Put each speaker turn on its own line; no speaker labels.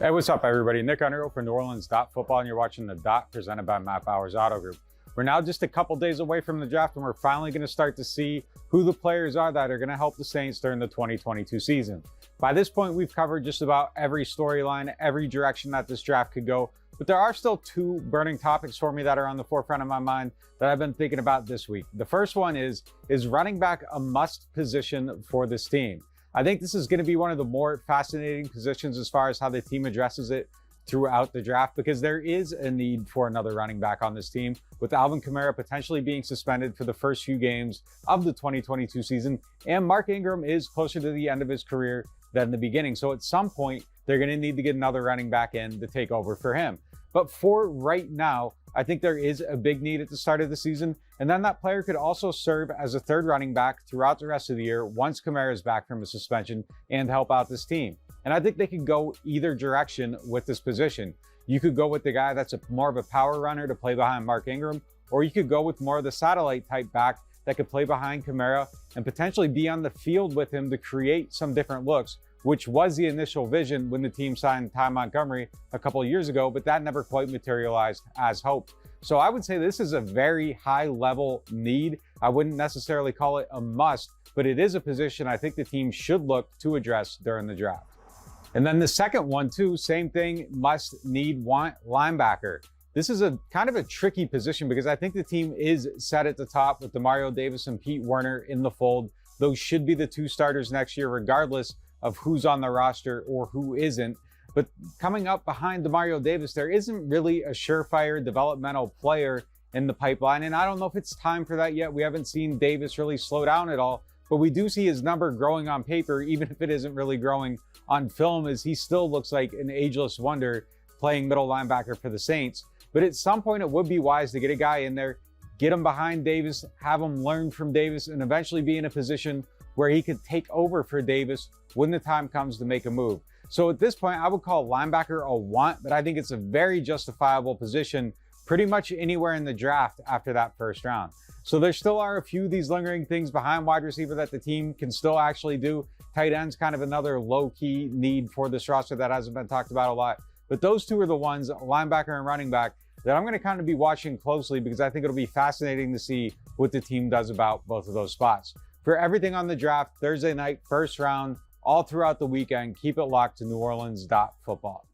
Hey, what's up, everybody? Nick Underhill for NewOrleans.Football, and you're watching The Dot, presented by Map Hours Auto Group. We're now just a couple days away from the draft, and we're finally going to start to see who the players are that are going to help the Saints during the 2022 season. By this point, we've covered just about every storyline, every direction that this draft could go, but there are still two burning topics for me that are on the forefront of my mind that I've been thinking about this week. The first one is running back a must position for this team? I think this is going to be one of the more fascinating positions as far as how the team addresses it throughout the draft, because there is a need for another running back on this team, with Alvin Kamara potentially being suspended for the first few games of the 2022 season, and Mark Ingram is closer to the end of his career than the beginning. So at some point, they're going to need to get another running back in to take over for him. But for right now, I think there is a big need at the start of the season. And then that player could also serve as a third running back throughout the rest of the year once Kamara is back from his suspension and help out this team. And I think they could go either direction with this position. You could go with the guy that's more of a power runner to play behind Mark Ingram, or you could go with more of the satellite type back that could play behind Kamara and potentially be on the field with him to create some different looks, which was the initial vision when the team signed Ty Montgomery a couple of years ago, but that never quite materialized as hoped. So I would say this is a very high level need. I wouldn't necessarily call it a must, but it is a position I think the team should look to address during the draft. And then the second one too, same thing, must, need, want, linebacker. This is a kind of a tricky position because I think the team is set at the top with Demario Davis and Pete Werner in the fold. Those should be the two starters next year, regardless of who's on the roster or who isn't. But coming up behind Demario Davis, there isn't really a surefire developmental player in the pipeline. And I don't know if it's time for that yet. We haven't seen Davis really slow down at all, but we do see his number growing on paper, even if it isn't really growing on film, as he still looks like an ageless wonder playing middle linebacker for the Saints. But at some point, it would be wise to get a guy in there, get him behind Davis, have him learn from Davis, and eventually be in a position where he could take over for Davis when the time comes to make a move. So at this point, I would call linebacker a want, but I think it's a very justifiable position pretty much anywhere in the draft after that first round. So there still are a few of these lingering things behind wide receiver that the team can still actually do. Tight end's kind of another low-key need for this roster that hasn't been talked about a lot. But those two are the ones, linebacker and running back, that I'm going to kind of be watching closely because I think it'll be fascinating to see what the team does about both of those spots. For everything on the draft, Thursday night, first round, all throughout the weekend, keep it locked to NewOrleans.Football.